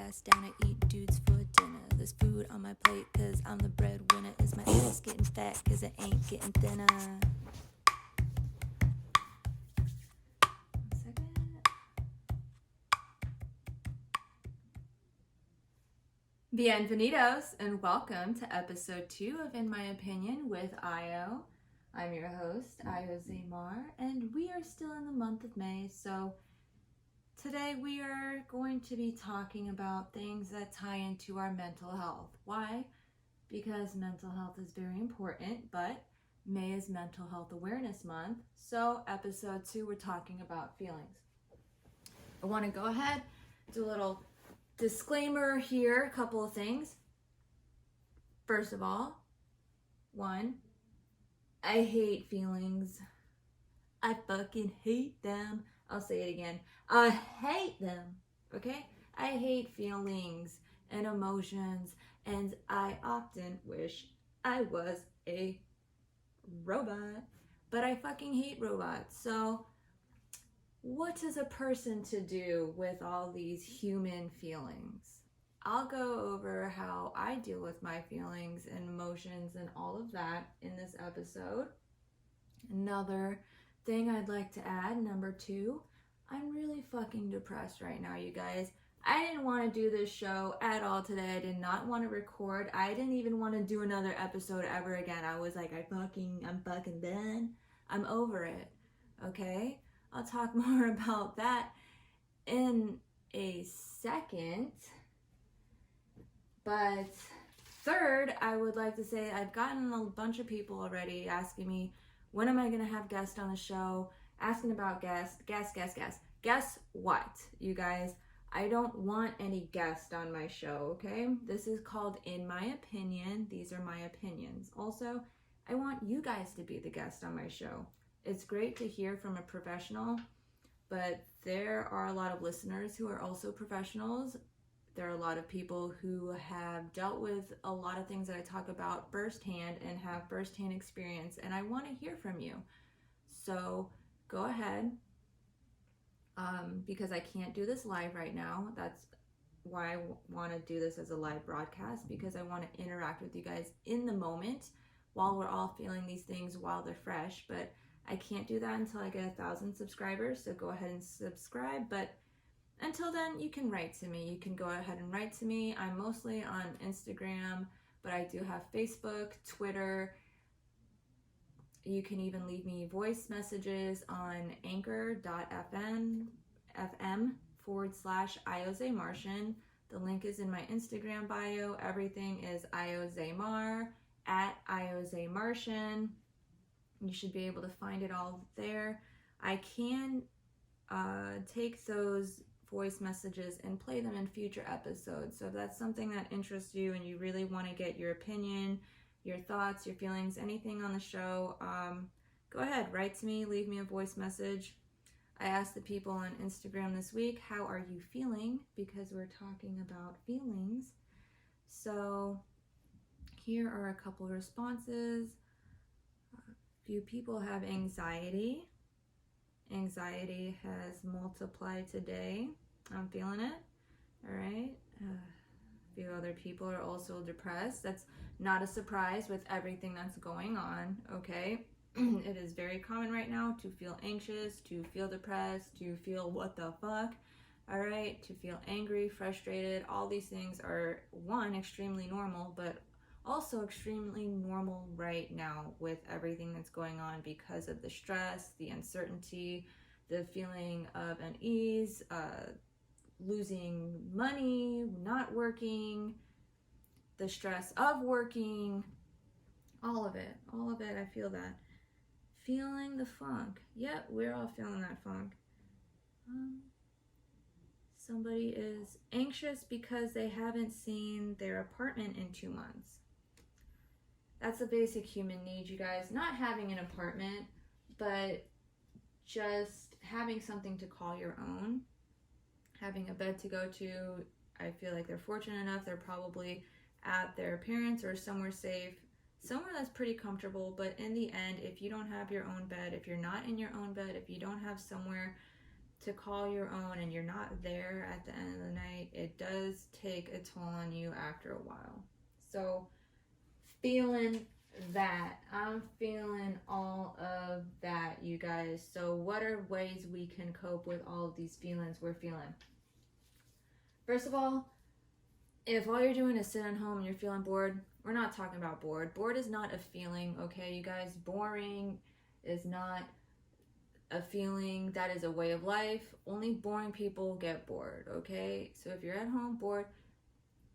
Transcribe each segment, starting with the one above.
ass down, I eat dudes for dinner. There's food on my plate cause I'm the breadwinner. Is my ass getting fat cause it ain't getting thinner? One second. Bienvenidos and welcome to episode 2 of In My Opinion with IO. I'm your host, IO Zamar, and we are still in the month of May, so today we are going to be talking about things that tie into our mental health. Why? Because mental health is very important, but May is Mental Health Awareness Month, so episode 2 we're talking about feelings. I want to go ahead, do a little disclaimer here, a couple of things. First of all, 1, I hate feelings. I fucking hate them. I'll say it again. I hate them, okay? I hate feelings and emotions, and I often wish I was a robot, but I fucking hate robots. So what is a person to do with all these human feelings? I'll go over how I deal with my feelings and emotions and all of that in this episode. Another thing I'd like to add, number 2, I'm really fucking depressed right now, you guys. I didn't want to do this show at all today. I did not want to record. I didn't even want to do another episode ever again. I was like, I'm fucking done. I'm over it, okay? I'll talk more about that in a second. But third, I would like to say I've gotten a bunch of people already asking me, when am I going to have guests on the show? Asking about guests. Guess what, you guys? I don't want any guests on my show, okay? This is called In My Opinion. These are my opinions. Also, I want you guys to be the guest on my show. It's great to hear from a professional, but there are a lot of listeners who are also professionals. There are a lot of people who have dealt with a lot of things that I talk about firsthand and have firsthand experience, and I want to hear from you. So go ahead, because I can't do this live right now. That's why I want to do this as a live broadcast, because I want to interact with you guys in the moment while we're all feeling these things while they're fresh. But I can't do that until I get 1,000 subscribers, so go ahead and subscribe. But until then, you can write to me. You can go ahead and write to me. I'm mostly on Instagram, but I do have Facebook, Twitter. You can even leave me voice messages on anchor.fm/IOZaMartian. The link is in my Instagram bio. Everything is IOZamar at IOZaMartian. You should be able to find it all there. I can take those voice messages and play them in future episodes. So if that's something that interests you and you really want to get your opinion, your thoughts, your feelings, anything on the show, go ahead, write to me, leave me a voice message. I asked the people on Instagram this week, how are you feeling? Because we're talking about feelings. So here are a couple responses. A few people have anxiety. Anxiety has multiplied today. I'm feeling it. All right. A few other people are also depressed. That's not a surprise with everything that's going on, okay? It is very common right now to feel anxious, to feel depressed, to feel what the fuck, all right? To feel angry, frustrated. All these things are, 1, extremely normal, but also extremely normal right now with everything that's going on because of the stress, the uncertainty, the feeling of unease, losing money, not working, the stress of working, all of it, I feel that. Feeling the funk. Yeah, we're all feeling that funk. Somebody is anxious because they haven't seen their apartment in 2 months. That's a basic human need, you guys. Not having an apartment, but just having something to call your own. Having a bed to go to. I feel like they're fortunate enough. They're probably at their parents' or somewhere safe. Somewhere that's pretty comfortable. But in the end, if you don't have your own bed, if you're not in your own bed, if you don't have somewhere to call your own and you're not there at the end of the night, it does take a toll on you after a while. So feeling that, I'm feeling all of that, you guys. So what are ways we can cope with all of these feelings we're feeling? First of all, if all you're doing is sitting home and you're feeling bored, we're not talking about bored. Bored is not a feeling, okay, you guys? Boring is not a feeling, that is a way of life. Only boring people get bored, okay? So if you're at home bored,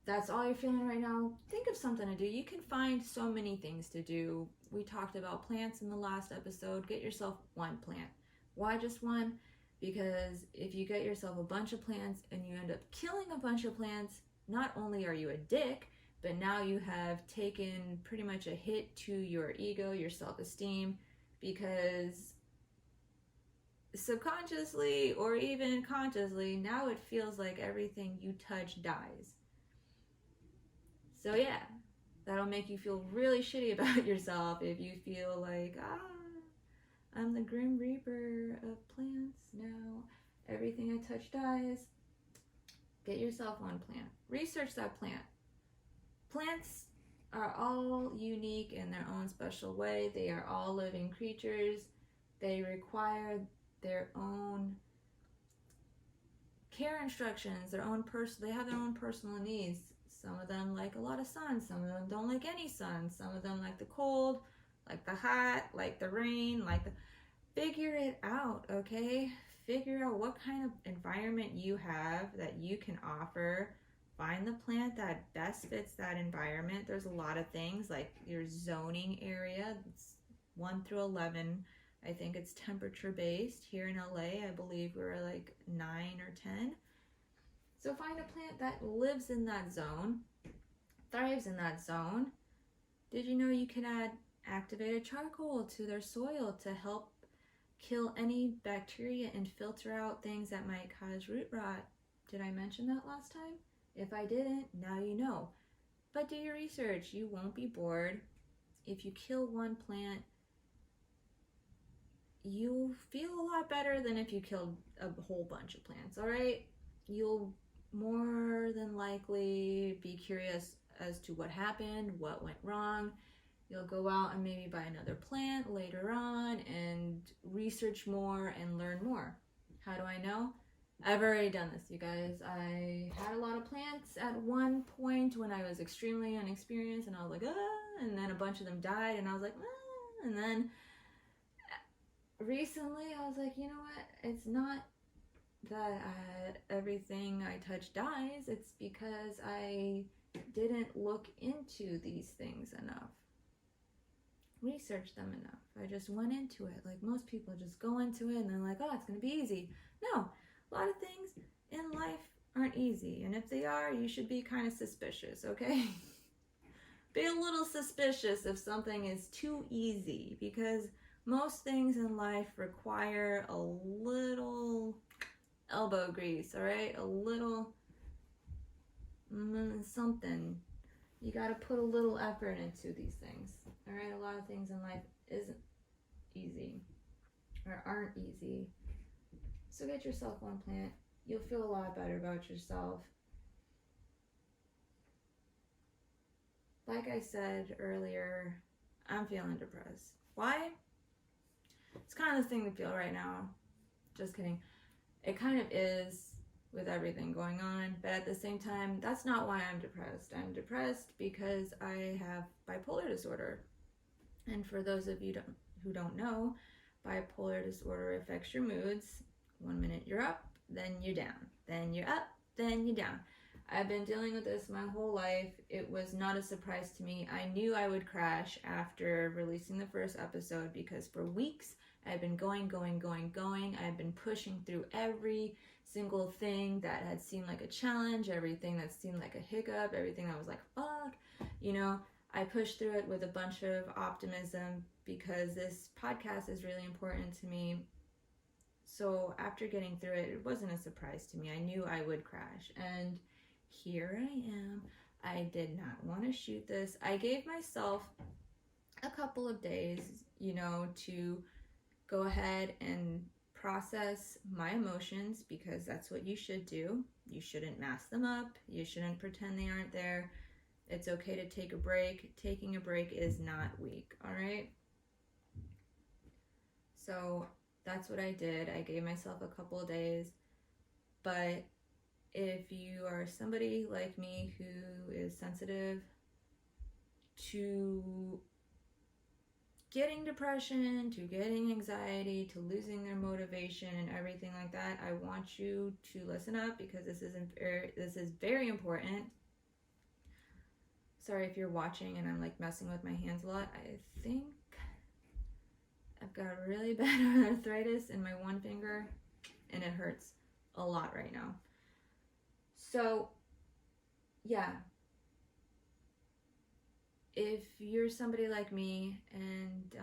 that's all you're feeling right now, think of something to do. You can find so many things to do. We talked about plants in the last episode. Get yourself one plant. Why just one? Because if you get yourself a bunch of plants and you end up killing a bunch of plants, not only are you a dick, but now you have taken pretty much a hit to your ego, your self-esteem, because subconsciously or even consciously, now it feels like everything you touch dies. So yeah, that'll make you feel really shitty about yourself if you feel like, I'm the Grim Reaper of plants now. Everything I touch dies. Get yourself one plant. Research that plant. Plants are all unique in their own special way. They are all living creatures. They require their own care instructions, they have their own personal needs. Some of them like a lot of sun, some of them don't like any sun, some of them like the cold, like the hot, like the rain, figure it out, okay? Figure out what kind of environment you have that you can offer. Find the plant that best fits that environment. There's a lot of things like your zoning area. It's 1 through 11. I think it's temperature based. Here in LA, I believe we're like 9 or 10. So find a plant that lives in that zone, thrives in that zone. Did you know you can add activated charcoal to their soil to help kill any bacteria and filter out things that might cause root rot? Did I mention that last time? If I didn't, now you know. But do your research. You won't be bored. If you kill one plant, you'll feel a lot better than if you killed a whole bunch of plants, all right? You'll more than likely be curious as to what happened, what went wrong. You'll go out and maybe buy another plant later on and research more and learn more. How do I know? I've already done this, you guys. I had a lot of plants at one point when I was extremely inexperienced, and I was like, and then a bunch of them died, and I was like, and then recently I was like, you know what? It's not that everything I touch dies. It's because I didn't look into these things enough, research them enough. I just went into it. Like most people just go into it and they're like, oh, it's going to be easy. No, a lot of things in life aren't easy. And if they are, you should be kind of suspicious, okay? Be a little suspicious if something is too easy, because most things in life require a little elbow grease, all right? A little something. You got to put a little effort into these things, all right? A lot of things in life isn't easy or aren't easy. So get yourself one plant. You'll feel a lot better about yourself. Like I said earlier, I'm feeling depressed. Why? It's kind of the thing to feel right now. Just kidding. It kind of is with everything going on, but at the same time, that's not why I'm depressed. I'm depressed because I have bipolar disorder. And for those of you who don't know, bipolar disorder affects your moods. 1 minute you're up, then you're down. Then you're up, then you're down. I've been dealing with this my whole life. It was not a surprise to me. I knew I would crash after releasing the first episode because for weeks I've been going. I've been pushing through every single thing that had seemed like a challenge, everything that seemed like a hiccup, everything that was like, fuck. You know, I pushed through it with a bunch of optimism because this podcast is really important to me. So after getting through it, it wasn't a surprise to me. I knew I would crash. And here I am. I did not want to shoot this. I gave myself a couple of days, you know, to go ahead and process my emotions, because that's what you should do. You shouldn't mask them up. You shouldn't pretend they aren't there. It's okay to take a break. Taking a break is not weak, all right? So that's what I did. I gave myself a couple of days. But if you are somebody like me who is sensitive to getting depression, to getting anxiety, to losing their motivation and everything like that, I want you to listen up, because this is very important. Sorry if you're watching and I'm like messing with my hands a lot. I think I've got really bad arthritis in my one finger and it hurts a lot right now. So yeah, if you're somebody like me and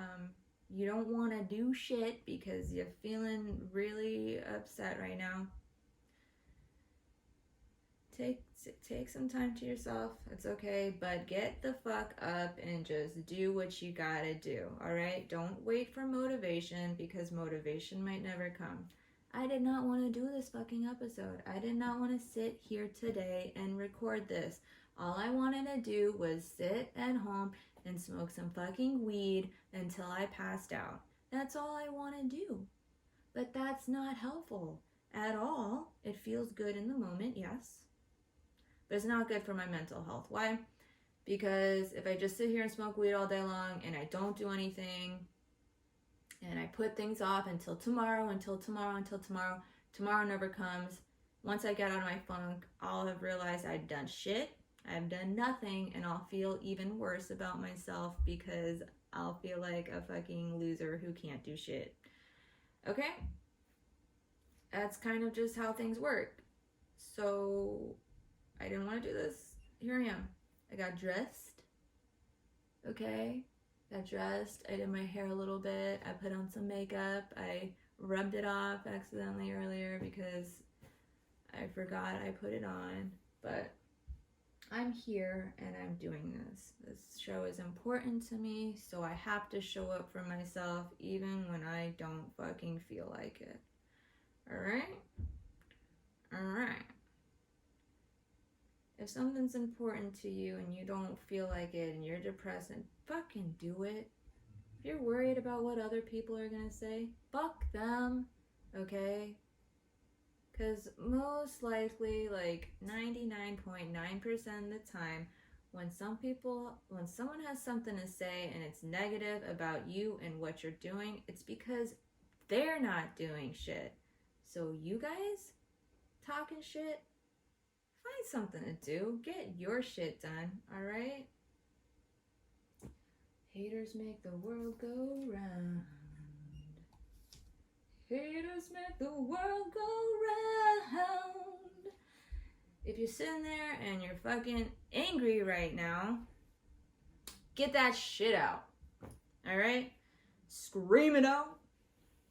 you don't want to do shit because you're feeling really upset right now, take some time to yourself. It's okay, but get the fuck up and just do what you gotta do, all right? Don't wait for motivation, because motivation might never come. I did not want to do this fucking episode. I did not want to sit here today and record this. All I wanted to do was sit at home and smoke some fucking weed until I passed out. That's all I want to do. But that's not helpful at all. It feels good in the moment, yes. But it's not good for my mental health. Why? Because if I just sit here and smoke weed all day long and I don't do anything, and I put things off until tomorrow never comes. Once I get out of my funk, I'll have realized I've done shit. I've done nothing, and I'll feel even worse about myself, because I'll feel like a fucking loser who can't do shit. Okay? That's kind of just how things work. So I didn't want to do this. Here I am. I got dressed. Okay? Got dressed. I did my hair a little bit. I put on some makeup. I rubbed it off accidentally earlier because I forgot I put it on. But I'm here and I'm doing this. This show is important to me, so I have to show up for myself even when I don't fucking feel like it. Alright? Alright. If something's important to you and you don't feel like it and you're depressed, then fucking do it. If you're worried about what other people are gonna say, fuck them, okay? Because most likely, like 99.9% of the time, when someone has something to say and it's negative about you and what you're doing, it's because they're not doing shit. So you guys talking shit, find something to do. Get your shit done, alright? Haters make the world go round. Haters make the world go round. If you're sitting there and you're fucking angry right now, get that shit out. Alright? Scream it out.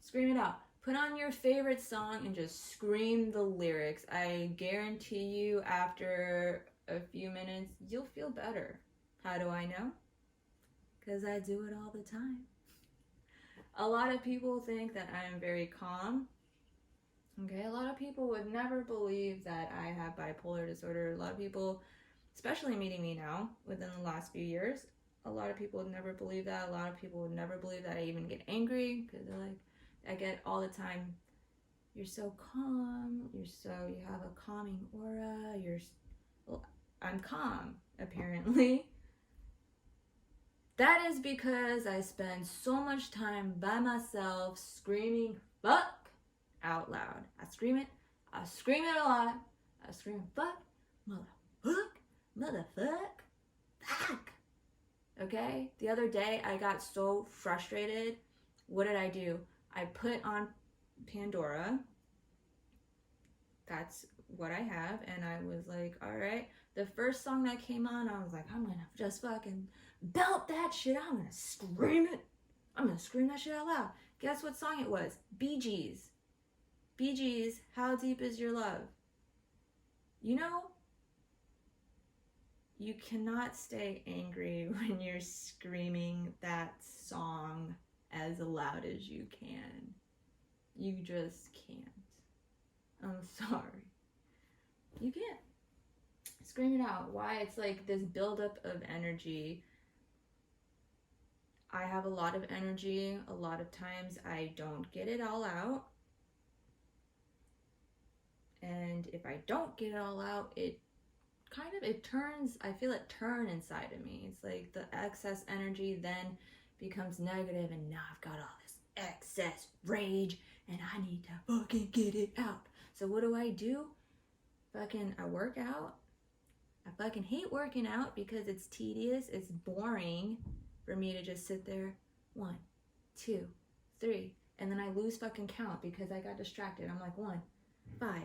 Scream it out. Put on your favorite song and just scream the lyrics. I guarantee you after a few minutes, you'll feel better. How do I know? Because I do it all the time. A lot of people think that I am very calm. Okay, a lot of people would never believe that I have bipolar disorder. A lot of people, especially meeting me now within the last few years, a lot of people would never believe that. A lot of people would never believe that I even get angry, because they're like, I get all the time, you're so calm, you have a calming aura, I'm calm, apparently. That is because I spend so much time by myself screaming fuck out loud. I scream it a lot. I scream fuck, motherfuck, fuck. Okay? The other day I got so frustrated. What did I do? I put on Pandora. That's what I have. And I was like, all right. The first song that came on, I was like, I'm going to just fucking belt that shit. I'm going to scream it. I'm going to scream that shit out loud. Guess what song it was? Bee Gees. Bee Gees, How Deep Is Your Love? You know, you cannot stay angry when you're screaming that song as loud as you can. You just can't. I'm sorry. You can't. Scream it out. Why? It's like this buildup of energy. I have a lot of energy. A lot of times I don't get it all out. And if I don't get it all out, it turns, I feel it turn inside of me. It's like the excess energy then becomes negative, and now I've got all this excess rage and I need to fucking get it out. So what do? I work out. I fucking hate working out because it's tedious, it's boring for me to just sit there. 1, 2, 3, and then I lose fucking count because I got distracted. I'm like 1, 5,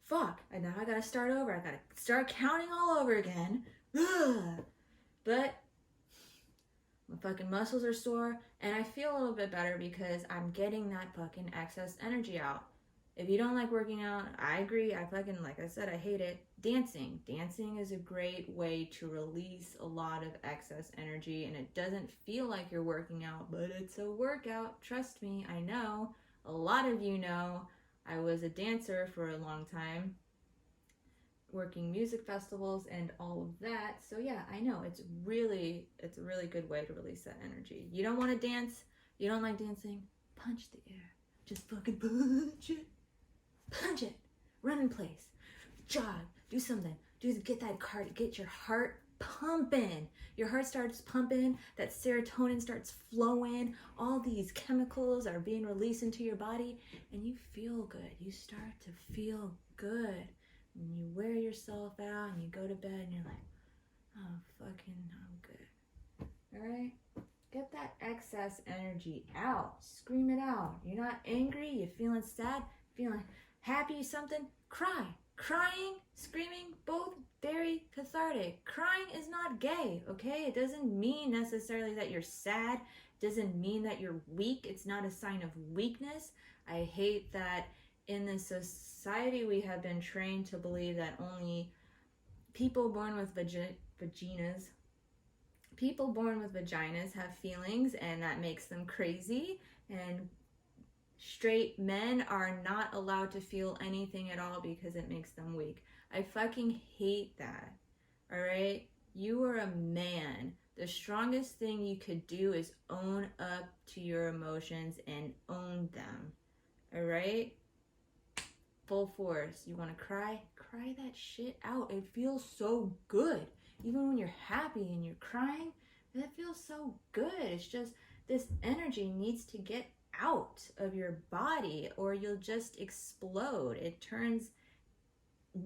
fuck, and now I gotta start over. I gotta start counting all over again. Ugh. But my fucking muscles are sore, and I feel a little bit better because I'm getting that fucking excess energy out. If you don't like working out, I agree. Like I said, I hate it. Dancing is a great way to release a lot of excess energy, and it doesn't feel like you're working out, but it's a workout. Trust me, I know. A lot of you know. I was a dancer for a long time, working music festivals and all of that. So yeah, I know it's a really good way to release that energy. You don't want to dance, you don't like dancing, punch the air. Just fucking punch it. Run in place. Jog. Do something. Get your heart pumping. Your heart starts pumping, that serotonin starts flowing, all these chemicals are being released into your body, and you feel good. You start to feel good. And you wear yourself out and you go to bed and you're like, oh, fucking, I'm good. All right? Get that excess energy out. Scream it out. You're not angry. You're feeling sad. Feeling happy, something. Cry. Crying, screaming, both very cathartic. Crying is not gay, okay? It doesn't mean necessarily that you're sad. It doesn't mean that you're weak. It's not a sign of weakness. I hate that in this society we have been trained to believe that only people born with vaginas have feelings, and that makes them crazy, and straight men are not allowed to feel anything at all because it makes them weak. I fucking hate that. All right? You are a man. The strongest thing you could do is own up to your emotions and own them. All right? Full force. You want to cry? Cry that shit out. It feels so good. Even when you're happy and you're crying, that feels so good. It's just this energy needs to get out of your body or you'll just explode. It turns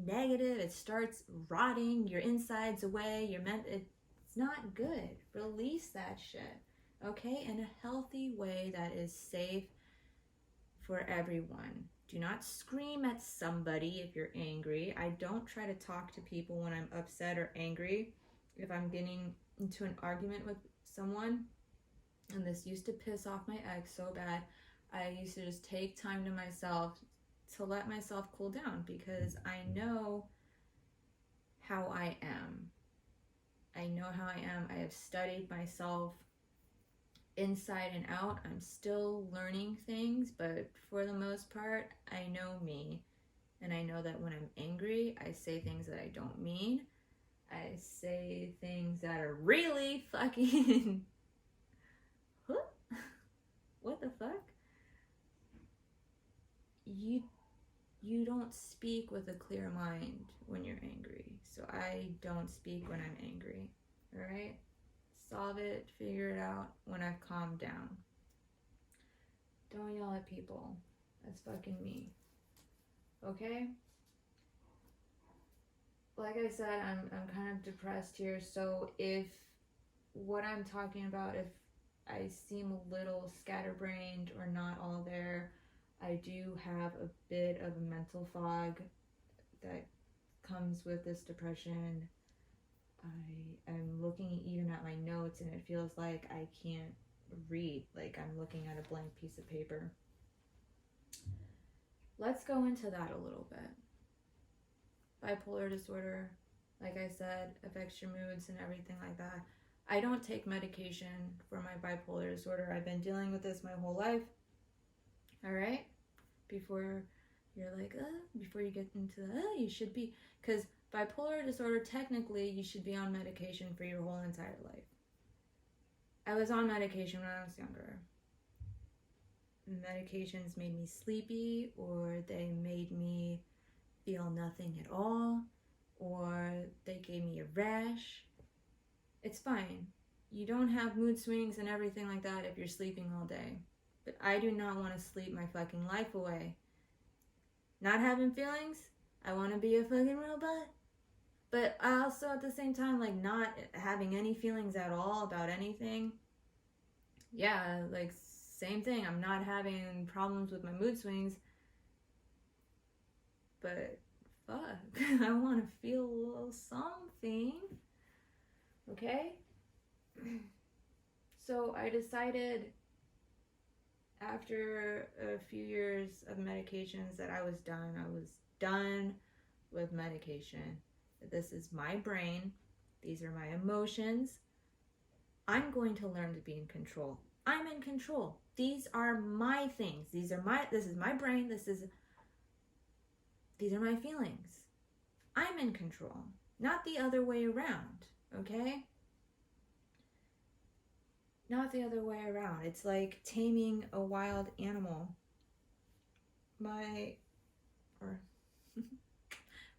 negative. It starts rotting your insides away. It's not good. Release that shit, okay? In a healthy way that is safe for everyone. Do not scream at somebody if you're angry. I don't try to talk to people when I'm upset or angry. If I'm getting into an argument with someone, and this used to piss off my ex so bad, I used to just take time to myself to let myself cool down because I know how I am. I know how I am. I have studied myself inside and out. I'm still learning things, but for the most part, I know me. And I know that when I'm angry, I say things that I don't mean. I say things that are really fucking... What the fuck? You don't speak with a clear mind when you're angry. So I don't speak when I'm angry. Alright? Solve it, figure it out when I've calmed down. Don't yell at people. That's fucking me. Okay? Like I said, I'm kind of depressed here, so if what I'm talking about, if I seem a little scatterbrained or not all there, I do have a bit of a mental fog that comes with this depression. I am looking even at my notes and it feels like I can't read, like I'm looking at a blank piece of paper. Let's go into that a little bit. Bipolar disorder, like I said, affects your moods and everything like that. I don't take medication for my bipolar disorder. I've been dealing with this my whole life. All right? Before you're like, before you get into you should be, because bipolar disorder, technically, you should be on medication for your whole entire life. I was on medication when I was younger. Medications made me sleepy, or they made me feel nothing at all, or they gave me a rash. It's fine. You don't have mood swings and everything like that if you're sleeping all day. But I do not want to sleep my fucking life away. Not having feelings, I want to be a fucking robot. But I also at the same time, like, not having any feelings at all about anything. Yeah, like, same thing. I'm not having problems with my mood swings. But fuck, I want to feel a little something. Okay? So I decided after a few years of medications that I was done. I was done with medication. This is my brain. These are my emotions. I'm going to learn to be in control. I'm in control. These are my things. This is my brain. These are my feelings. I'm in control, not the other way around, okay? Not the other way around. It's like taming a wild animal. I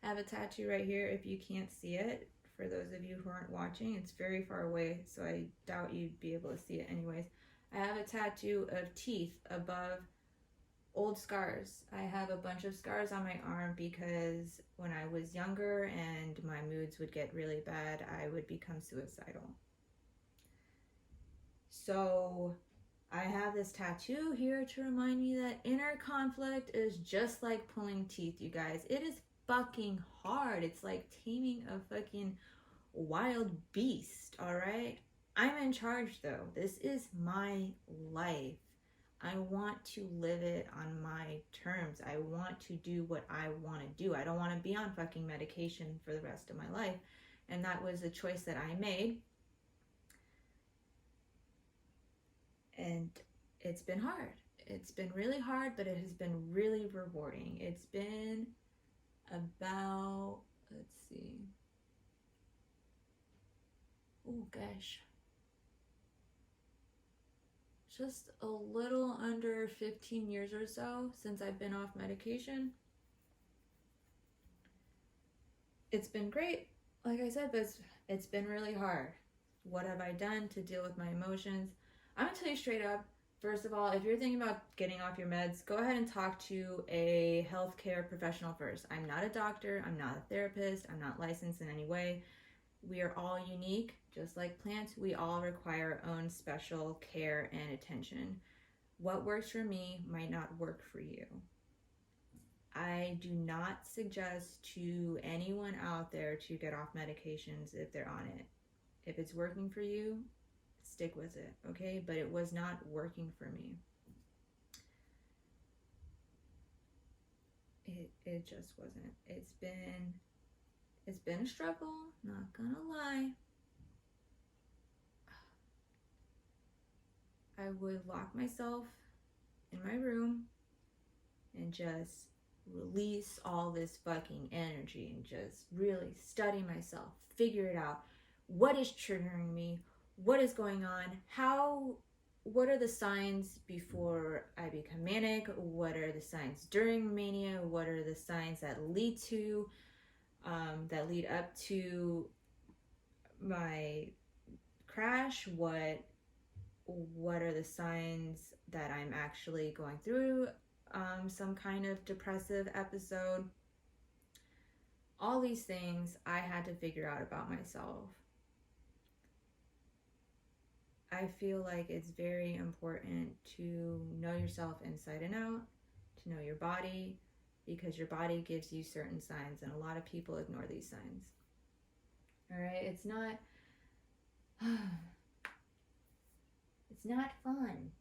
have a tattoo right here if you can't see it. For those of you who aren't watching, it's very far away, so I doubt you'd be able to see it anyways. I have a tattoo of teeth above old scars. I have a bunch of scars on my arm because when I was younger and my moods would get really bad, I would become suicidal. So I have this tattoo here to remind me that inner conflict is just like pulling teeth, you guys. It is fucking hard. It's like taming a fucking wild beast, all right? I'm in charge though. This is my life. I want to live it on my terms. I want to do what I want to do. I don't want to be on fucking medication for the rest of my life. And that was a choice that I made. And it's been hard. It's been really hard, but it has been really rewarding. It's been about, let's see. Oh gosh. Just a little under 15 years or so since I've been off medication. It's been great, like I said, but it's been really hard. What have I done to deal with my emotions? I'm gonna tell you straight up, first of all, if you're thinking about getting off your meds, go ahead and talk to a healthcare professional first. I'm not a doctor, I'm not a therapist, I'm not licensed in any way. We are all unique, just like plants. We all require our own special care and attention. What works for me might not work for you. I do not suggest to anyone out there to get off medications if they're on it. If it's working for you, stick with it, okay? But it was not working for me. It just wasn't. It's been a struggle, not gonna lie. I would lock myself in my room and just release all this fucking energy and just really study myself, figure it out. What is triggering me? What is going on? What are the signs before I become manic? What are the signs during mania? What are the signs that lead up to my crash? What are the signs that I'm actually going through some kind of depressive episode? All these things I had to figure out about myself. I feel like it's very important to know yourself inside and out, to know your body, because your body gives you certain signs, and a lot of people ignore these signs. All right, it's not fun,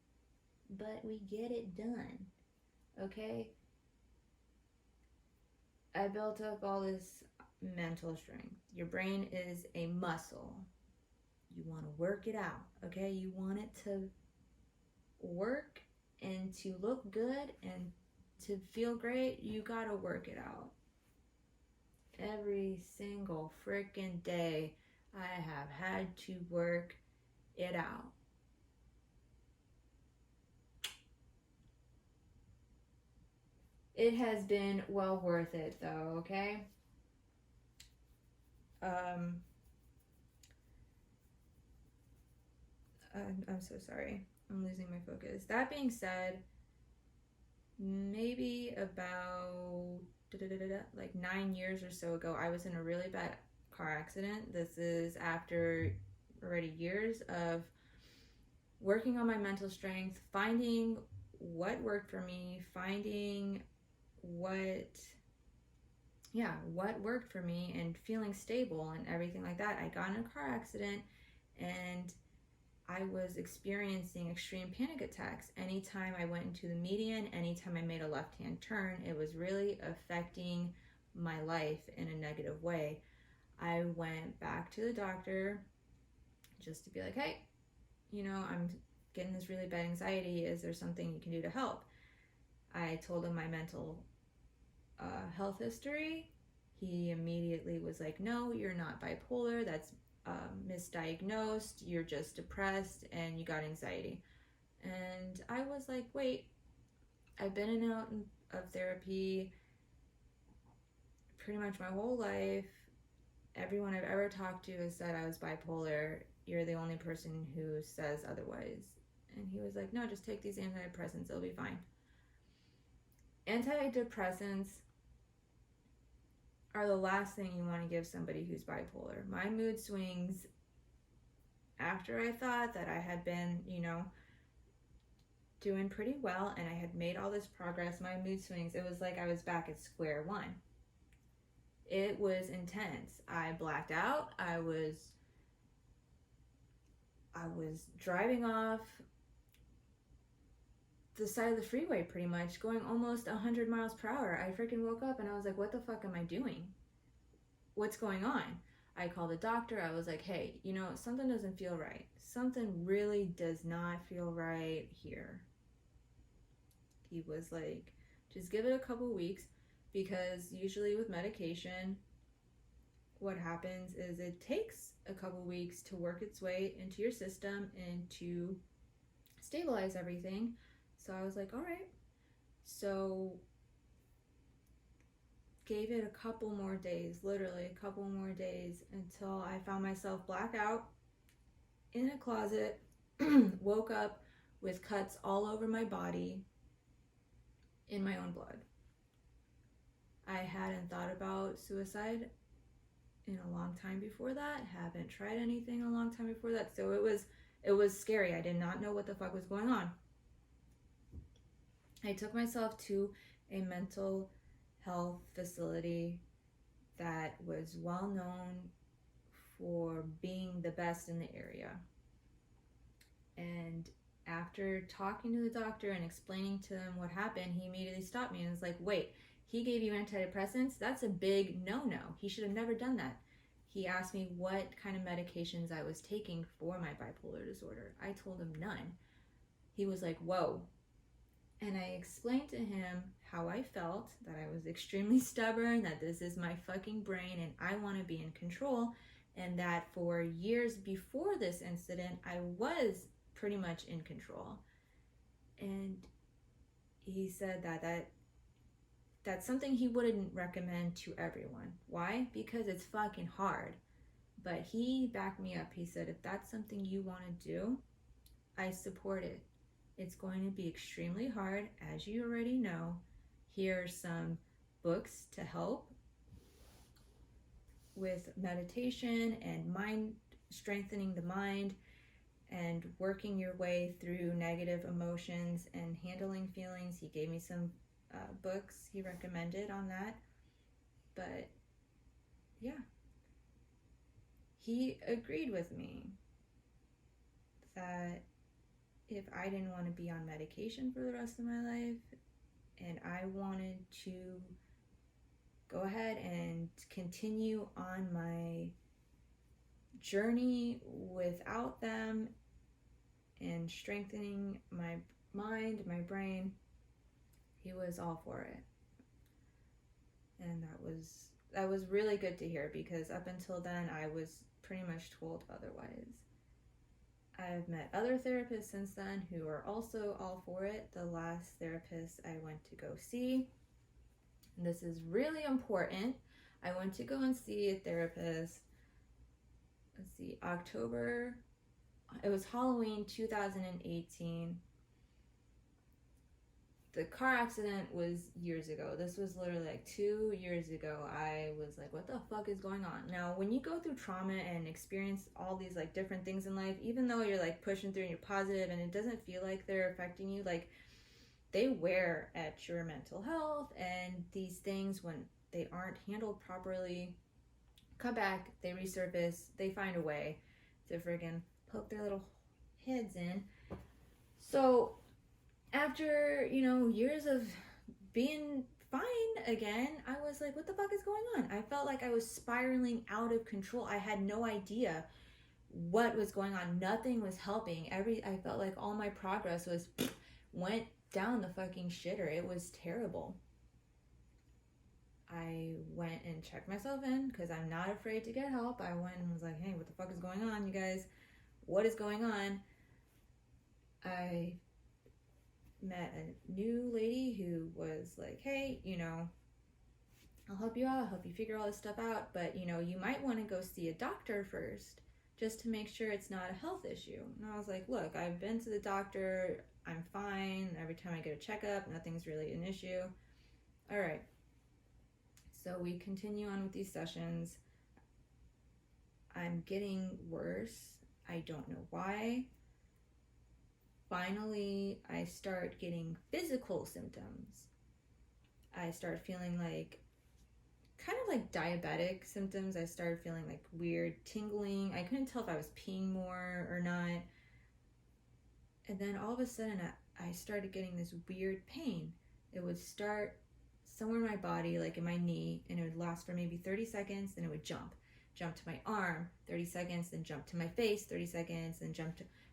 but we get it done, okay? I built up all this mental strength. Your brain is a muscle. You want to work it out, okay? You want it to work And to look good and to feel great, you gotta work it out. Every single freaking day, I have had to work it out. It has been well worth it though, okay? I'm so sorry. I'm losing my focus. That being said, maybe about like 9 years or so ago, I was in a really bad car accident. This is after already years of working on my mental strength, finding what worked for me, finding what worked for me, and feeling stable and everything like that. I got in a car accident and I was experiencing extreme panic attacks. Anytime I went into the median, anytime I made a left-hand turn, it was really affecting my life in a negative way. I went back to the doctor just to be like, hey, I'm getting this really bad anxiety. Is there something you can do to help? I told him my mental health history. He immediately was like, no, you're not bipolar. That's misdiagnosed. You're just depressed and you got anxiety. And I was like, wait, I've been in and out of therapy pretty much my whole life. Everyone I've ever talked to has said I was bipolar. You're the only person who says otherwise. And he was like, no, just take these antidepressants. It'll be fine. Antidepressants are the last thing you want to give somebody who's bipolar. My mood swings, after I thought that I had been, doing pretty well and I had made all this progress, my mood swings, it was like I was back at square one. It was intense. I blacked out. I was driving off the side of the freeway pretty much, going almost 100 miles per hour. I freaking woke up and I was like, what the fuck am I doing? What's going on? I called the doctor. I was like, hey, something doesn't feel right. Something really does not feel right here. He was like, just give it a couple weeks, because usually with medication, what happens is it takes a couple weeks to work its way into your system and to stabilize everything. So I was like, all right. So gave it a couple more days, literally a couple more days, until I found myself blackout in a closet, woke up with cuts all over my body in my own blood. I hadn't thought about suicide in a long time before that, haven't tried anything a long time before that, so it was scary. I did not know what the fuck was going on. I took myself to a mental health facility that was well known for being the best in the area. And after talking to the doctor and explaining to him what happened, he immediately stopped me and was like, wait, he gave you antidepressants? That's a big no-no. He should have never done that. He asked me what kind of medications I was taking for my bipolar disorder. I told him none. He was like, whoa. And I explained to him how I felt, that I was extremely stubborn, that this is my fucking brain and I want to be in control, and that for years before this incident, I was pretty much in control. And he said that that's something he wouldn't recommend to everyone. Why? Because it's fucking hard. But he backed me up. He said, if that's something you want to do, I support it. It's going to be extremely hard, as you already know. Here are some books to help with meditation and mind, strengthening the mind and working your way through negative emotions and handling feelings. He gave me some books he recommended on that. But yeah, he agreed with me that if I didn't want to be on medication for the rest of my life and I wanted to go ahead and continue on my journey without them and strengthening my mind, my brain. He was all for it. And that was really good to hear, because up until then I was pretty much told otherwise. I've met other therapists since then who are also all for it. The last therapist I went to go see, and this is really important, I went to go and see a therapist, let's see, October, it was Halloween 2018. The car accident was years ago. This was literally like 2 years ago. I was like, what the fuck is going on? Now, when you go through trauma and experience all these like different things in life, even though you're like pushing through and you're positive and it doesn't feel like they're affecting you, like they wear at your mental health, and these things, when they aren't handled properly, come back, they resurface, they find a way to friggin' poke their little heads in. So after, years of being fine again, I was like, what the fuck is going on? I felt like I was spiraling out of control. I had no idea what was going on. Nothing was helping. I felt like all my progress went down the fucking shitter. It was terrible. I went and checked myself in because I'm not afraid to get help. I went and was like, hey, what the fuck is going on, you guys? What is going on? I met a new lady who was like, hey, I'll help you out, I'll help you figure all this stuff out, but you might want to go see a doctor first just to make sure it's not a health issue. And I was like, look, I've been to the doctor, I'm fine, every time I get a checkup, nothing's really an issue. All right, so we continue on with these sessions. I'm getting worse. I don't know why. Finally, I start getting physical symptoms. I start feeling like, kind of like diabetic symptoms. I started feeling like weird tingling. I couldn't tell if I was peeing more or not. And then all of a sudden, I started getting this weird pain. It would start somewhere in my body, like in my knee, and it would last for maybe 30 seconds, then it would jump to my arm, 30 seconds, then jump to my face, 30 seconds, then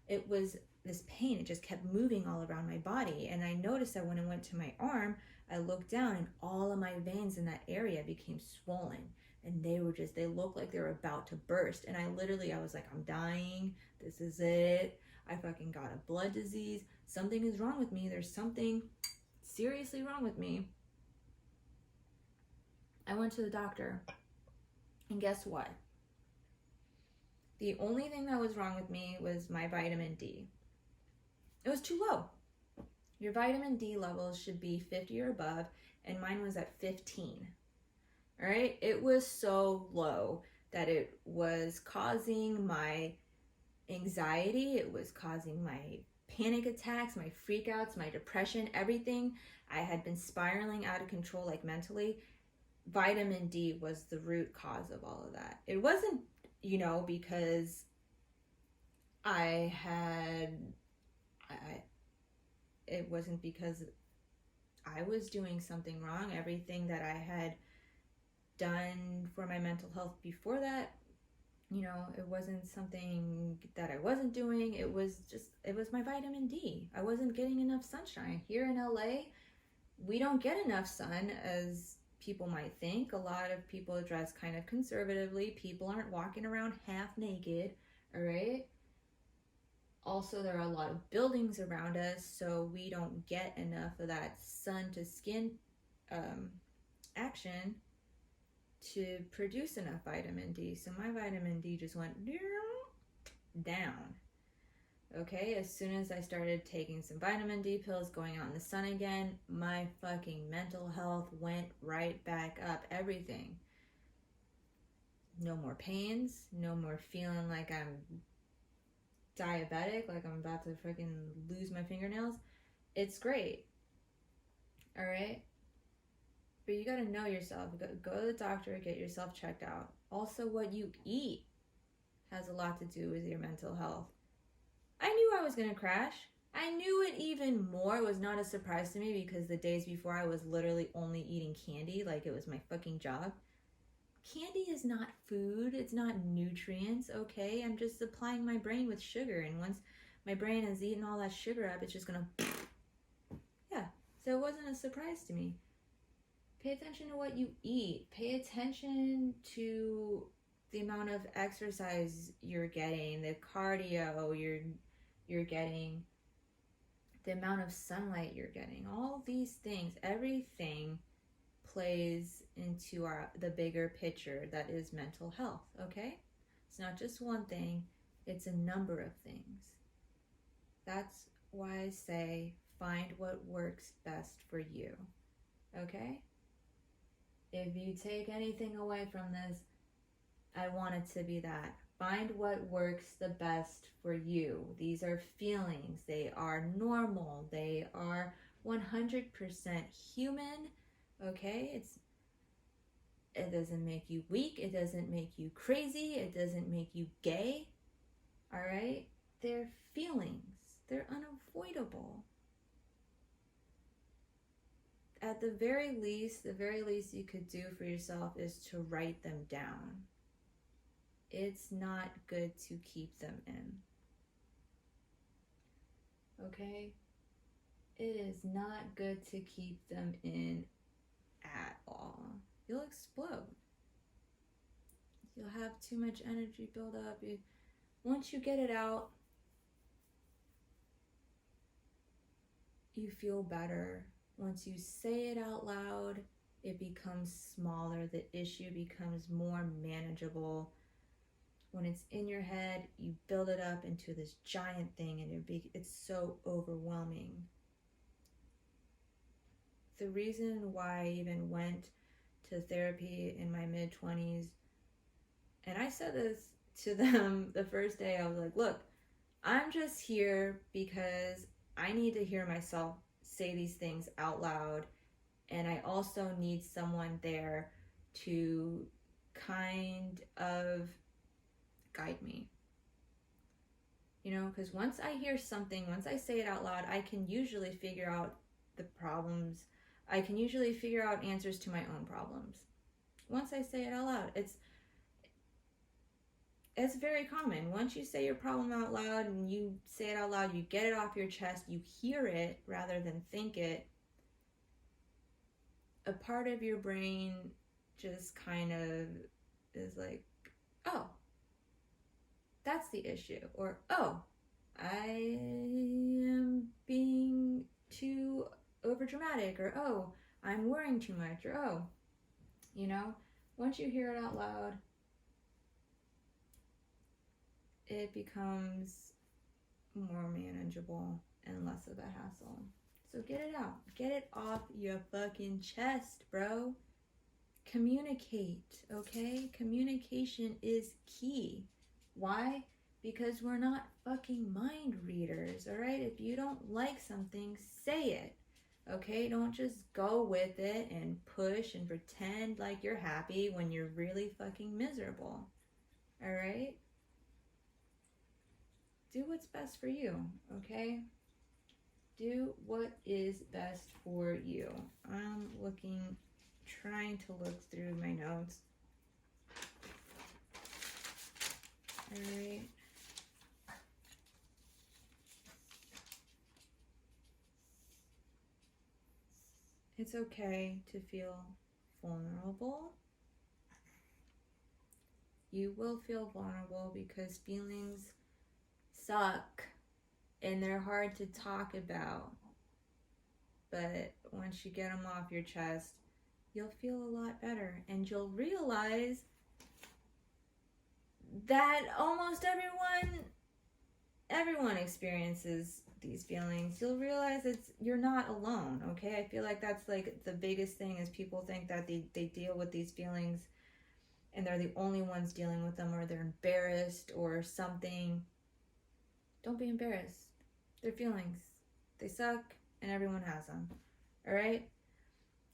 it was this pain. It just kept moving all around my body. And I noticed that when it went to my arm, I looked down and all of my veins in that area became swollen. And they looked like they were about to burst. And I was like, I'm dying. This is it. I fucking got a blood disease. Something is wrong with me. There's something seriously wrong with me. I went to the doctor. And guess what? The only thing that was wrong with me was my vitamin D. It was too low. Your vitamin D levels should be 50 or above, and mine was at 15. All right? It was so low that it was causing my anxiety. It was causing my panic attacks, my freakouts, my depression, everything. I had been spiraling out of control, like mentally. Vitamin D was the root cause of all of that. It wasn't, because it wasn't because I was doing something wrong. Everything that I had done for my mental health before that, it wasn't something that I wasn't doing. It was my vitamin D. I wasn't getting enough sunshine. Here in LA, we don't get enough sun as people might think. A lot of people dress kind of conservatively. People aren't walking around half naked, all right? Also, there are a lot of buildings around us, so we don't get enough of that sun to skin action to produce enough vitamin D. So my vitamin D just went down. Okay, as soon as I started taking some vitamin D pills, going out in the sun again, my fucking mental health went right back up. Everything. No more pains, no more feeling like I'm diabetic, like I'm about to freaking lose my fingernails. It's great. All right? But you got to know yourself. Go to the doctor, get yourself checked out. Also, what you eat has a lot to do with your mental health. I knew I was going to crash. I knew it even more. It was not a surprise to me because the days before I was literally only eating candy like it was my fucking job. Candy is not food. It's not nutrients, okay? I'm just supplying my brain with sugar. And once my brain has eaten all that sugar up, it's just going to So it wasn't a surprise to me. Pay attention to what you eat. Pay attention to the amount of exercise you're getting, the cardio you're getting, the amount of sunlight you're getting. All these things, everything plays into the bigger picture that is mental health, okay? It's not just one thing, it's a number of things. That's why I say find what works best for you, okay? If you take anything away from this, I want it to be that. Find what works the best for you. These are feelings. They are normal. They are 100% human, okay? It doesn't make you weak. It doesn't make you crazy. It doesn't make you gay, all right? They're feelings. They're unavoidable. At the very least you could do for yourself is to write them down. It's not good to keep them in. Okay? It is not good to keep them in at all. You'll explode. You'll have too much energy build up. Once you get it out, you feel better. Once you say it out loud, it becomes smaller. The issue becomes more manageable. When it's in your head, you build it up into this giant thing, and it's so overwhelming. The reason why I even went to therapy in my mid-20s, and I said this to them the first day, I was like, look, I'm just here because I need to hear myself say these things out loud, and I also need someone there to kind of guide me. You know, because once I hear something, once I say it out loud, I can usually figure out the problems. I can usually figure out answers to my own problems. Once I say it out loud, it's very common. Once you say your problem out loud and you say it out loud, you get it off your chest, you hear it rather than think it, a part of your brain just kind of is like, oh, that's the issue. Or, oh, I am being too overdramatic. Or, oh, I'm worrying too much. Or, oh, you know, once you hear it out loud, it becomes more manageable and less of a hassle. So get it out. Get it off your fucking chest, bro. Communicate, okay? Communication is key. Why? Because we're not fucking mind readers, all right? If you don't like something, say it, okay? Don't just go with it and push and pretend like you're happy when you're really fucking miserable, all right? Do what's best for you, okay? Do what is best for you. I'm trying to look through my notes. All right. It's okay to feel vulnerable. You will feel vulnerable because feelings suck and they're hard to talk about. But once you get them off your chest, you'll feel a lot better, and you'll realize that almost everyone experiences these feelings. You'll realize you're not alone, okay? I feel like that's like the biggest thing is people think that they deal with these feelings and they're the only ones dealing with them, or they're embarrassed or something. Don't be embarrassed. They're feelings. They suck, and everyone has them. All right?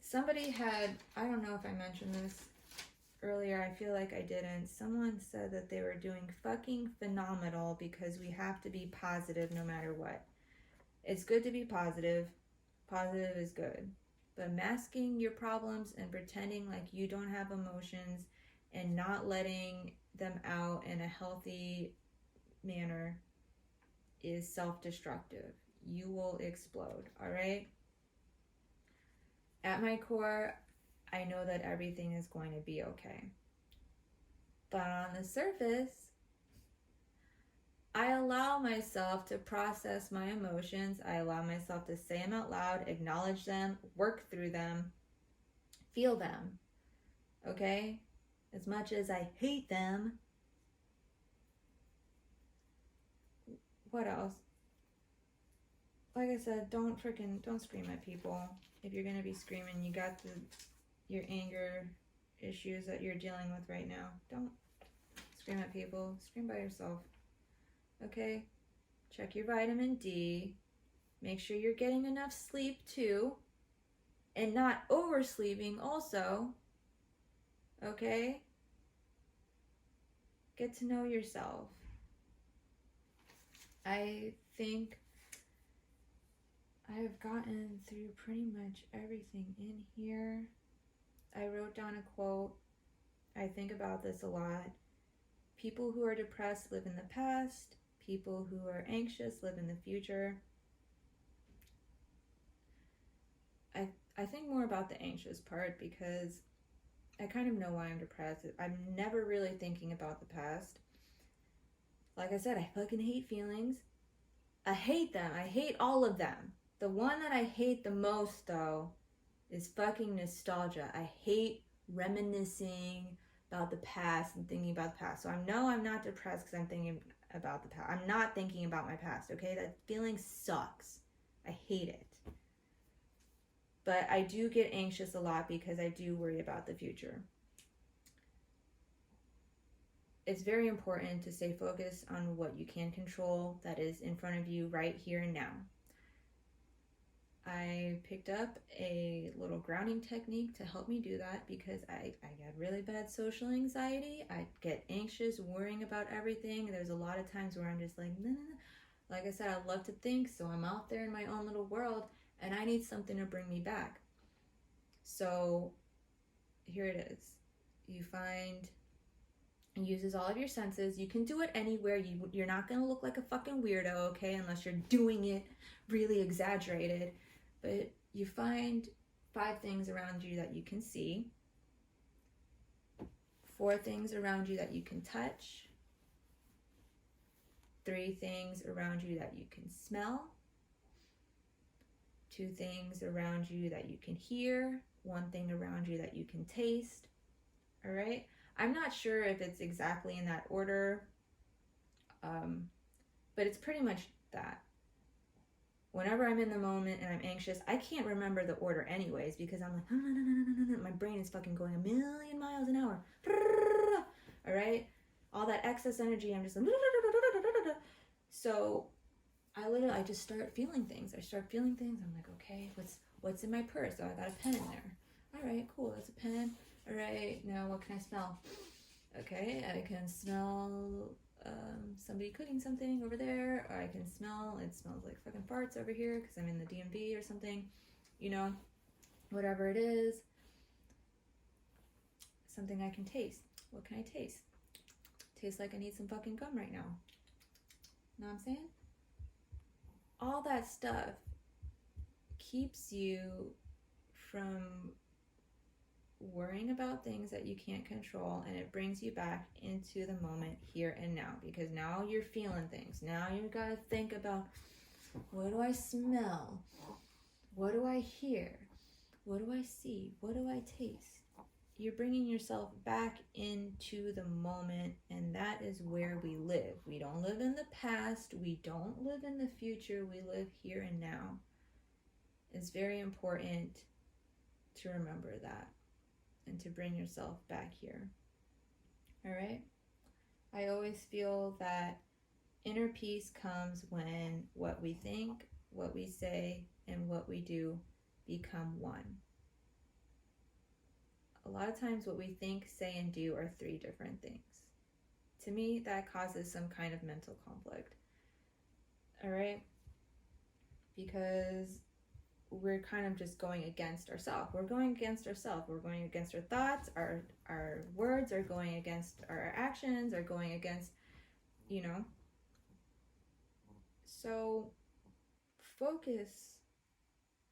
Somebody had, I don't know if I mentioned this earlier, I feel like I didn't. Someone said that they were doing fucking phenomenal because we have to be positive no matter what. It's good to be positive. Positive is good. But masking your problems and pretending like you don't have emotions and not letting them out in a healthy manner is self-destructive. You will explode, all right? At my core, I know that everything is going to be okay. But on the surface, I allow myself to process my emotions. I allow myself to say them out loud, acknowledge them, work through them, feel them. Okay? As much as I hate them. What else? Like I said, don't scream at people. If you're gonna be screaming, you got your anger issues that you're dealing with right now. Don't scream at people. Scream by yourself. Okay? Check your vitamin D. Make sure you're getting enough sleep too. And not oversleeping also. Okay? Get to know yourself. I think I've gotten through pretty much everything in here. I wrote down a quote. I think about this a lot. People who are depressed live in the past. People who are anxious live in the future. I think more about the anxious part because I kind of know why I'm depressed. I'm never really thinking about the past. Like I said, I fucking hate feelings. I hate them. I hate all of them. The one that I hate the most, though, is fucking nostalgia. I hate reminiscing about the past and thinking about the past. So I know I'm not depressed because I'm thinking about the past. I'm not thinking about my past, okay? That feeling sucks. I hate it. But I do get anxious a lot because I do worry about the future. It's very important to stay focused on what you can control that is in front of you right here and now. I picked up a little grounding technique to help me do that because I get really bad social anxiety. I get anxious, worrying about everything. There's a lot of times where I'm just like, nah. Like I said, I love to think, so I'm out there in my own little world, and I need something to bring me back. So here it is. You find, it uses all of your senses. You can do it anywhere. You're not going to look like a fucking weirdo, okay, unless you're doing it really exaggerated. But you find 5 things around you that you can see, 4 things around you that you can touch, 3 things around you that you can smell, 2 things around you that you can hear, 1 thing around you that you can taste. All right? I'm not sure if it's exactly in that order, but it's pretty much that. Whenever I'm in the moment and I'm anxious, I can't remember the order anyways because I'm like, no. My brain is fucking going a million miles an hour. All right? All that excess energy, I'm just like, so I just start feeling things. I'm like, okay, what's in my purse? Oh, I got a pen in there. All right, cool, that's a pen. All right, now what can I smell? Okay, I can smell somebody cooking something over there, or I can smell, it smells like fucking farts over here because I'm in the DMV or something, whatever it is. Something I can taste. What can I taste? Tastes like I need some fucking gum right now. Know what I'm saying? All that stuff keeps you from worrying about things that you can't control, and it brings you back into the moment here and now, because now you're feeling things. Now you gotta think about, what do I smell? What do I hear? What do I see? What do I taste? You're bringing yourself back into the moment, and that is where we live. We don't live in the past. We don't live in the future. We live here and now. It's very important to remember that and to bring yourself back here. All right? I always feel that inner peace comes when what we think, what we say, and what we do become one. A lot of times what we think, say, and do are 3 different things. To me, that causes some kind of mental conflict. All right? Because we're kind of just going against ourselves. We're going against ourselves. We're going against our thoughts. Our words are going against our actions, are going against, So focus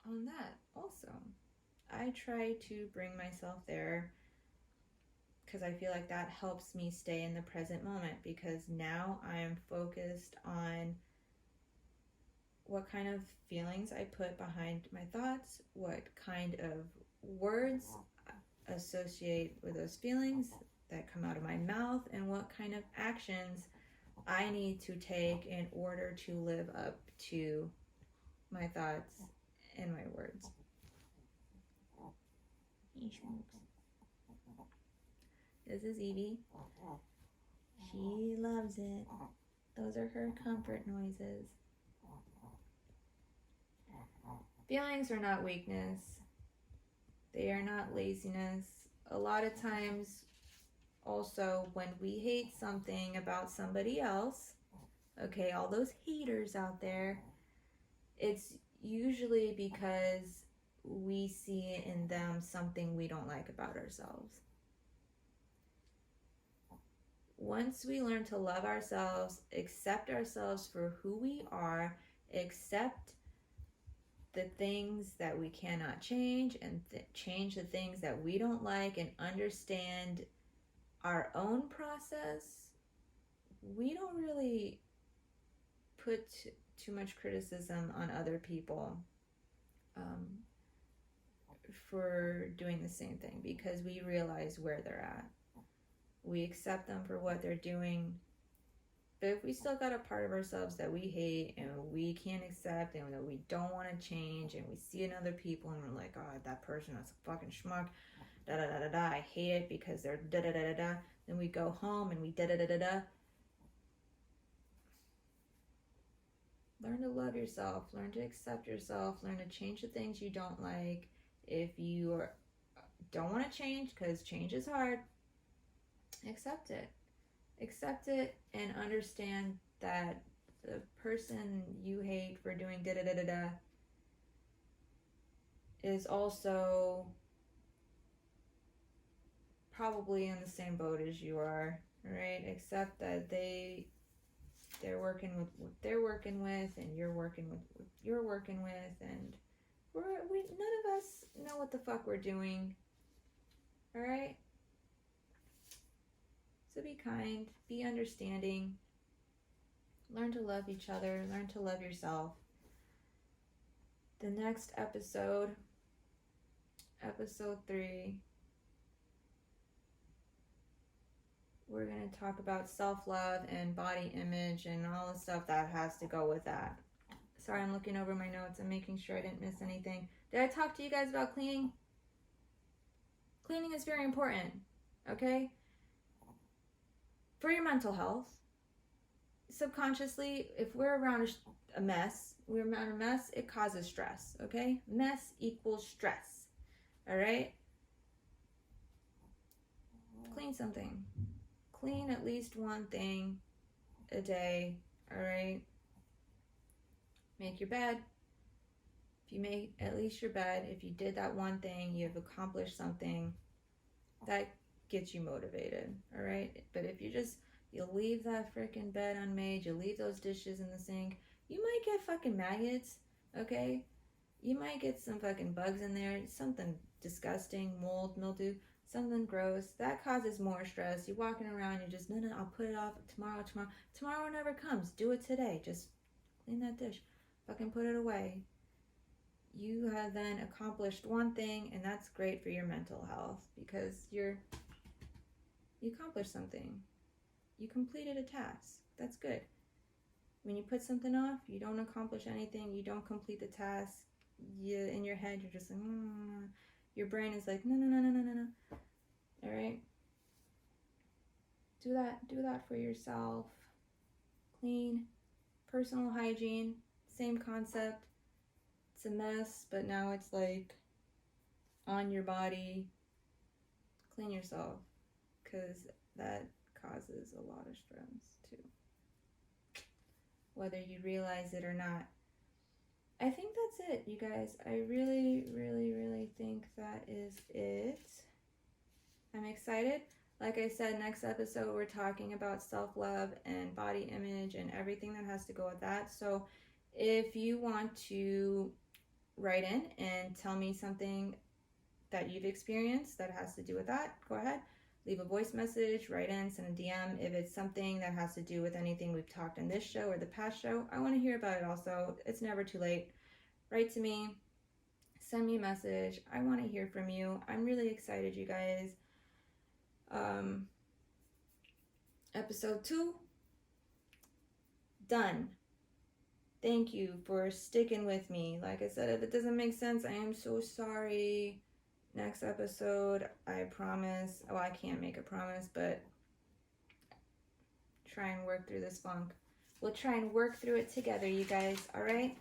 on that also. I try to bring myself there because I feel like that helps me stay in the present moment, because now I am focused on what kind of feelings I put behind my thoughts, what kind of words associate with those feelings that come out of my mouth, and what kind of actions I need to take in order to live up to my thoughts and my words. He smokes. This is Evie. She loves it. Those are her comfort noises. Feelings are not weakness. They are not laziness. A lot of times, also, when we hate something about somebody else, okay, all those haters out there, it's usually because we see in them something we don't like about ourselves. Once we learn to love ourselves, accept ourselves for who we are, accept the things that we cannot change, and change the things that we don't like, and understand our own process, we don't really put too much criticism on other people for doing the same thing, because we realize where they're at. We accept them for what they're doing. But if we still got a part of ourselves that we hate and we can't accept and that we don't want to change, and we see in other people and we're like, oh, that person, that's a fucking schmuck, da da da da da, I hate it because they're da da da da da, then we go home and we da da da da da. Learn to love yourself, learn to accept yourself, learn to change the things you don't like. If you don't want to change, because change is hard, accept it. Accept it and understand that the person you hate for doing da da da da da is also probably in the same boat as you are, right? Accept that they're working with what they're working with, and you're working with what you're working with, and we none of us know what the fuck we're doing. All right? So be kind, be understanding, learn to love each other, learn to love yourself. The next episode, episode 3, we're going to talk about self-love and body image and all the stuff that has to go with that. Sorry, I'm looking over my notes and making sure I didn't miss anything. Did I talk to you guys about cleaning? Cleaning is very important, okay? For your mental health. Subconsciously, if we're around a mess, it causes stress, okay? Mess equals stress, all right? Clean something. Clean at least one thing a day, all right? Make your bed. If you make at least your bed, if you did that one thing, you've accomplished something. That gets you motivated, all right? But if you leave that freaking bed unmade, you leave those dishes in the sink, you might get fucking maggots, okay? You might get some fucking bugs in there, something disgusting, mold, mildew, something gross. That causes more stress. You're walking around, you're just, no, I'll put it off tomorrow. Tomorrow never comes. Do it today. Just clean that dish. Fucking put it away. You have then accomplished one thing, and that's great for your mental health, because you accomplished something. You completed a task. That's good. When you put something off, you don't accomplish anything, you don't complete the task, in your head, you're just like, your brain is like, no. All right? Do that for yourself. Clean. Personal hygiene, same concept. It's a mess, but now it's like on your body. Clean yourself, because that causes a lot of stress too, whether you realize it or not. I think that's it, you guys. I really, really, really think that is it. I'm excited. Like I said, next episode we're talking about self-love and body image and everything that has to go with that. So if you want to write in and tell me something that you've experienced that has to do with that, go ahead. Leave a voice message, write in, send a DM. If it's something that has to do with anything we've talked in this show or the past show, I want to hear about it also. It's never too late. Write to me. Send me a message. I want to hear from you. I'm really excited, you guys. Episode 2, done. Thank you for sticking with me. Like I said, if it doesn't make sense, I am so sorry. Next episode, I promise. Well, I can't make a promise, but try and work through this funk. We'll try and work through it together, you guys. All right?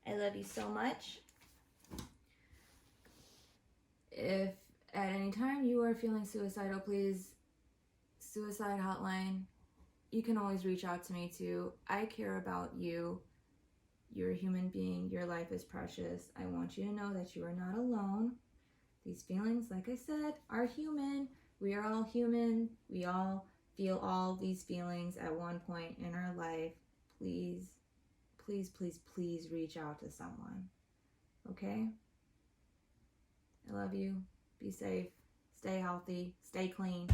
I love you so much. If at any time you are feeling suicidal, please, suicide hotline. You can always reach out to me too. I care about you. You're a human being. Your life is precious. I want you to know that you are not alone. These feelings, like I said, are human. We are all human. We all feel all these feelings at one point in our life. Please, please, please, please reach out to someone. Okay? I love you. Be safe. Stay healthy. Stay clean.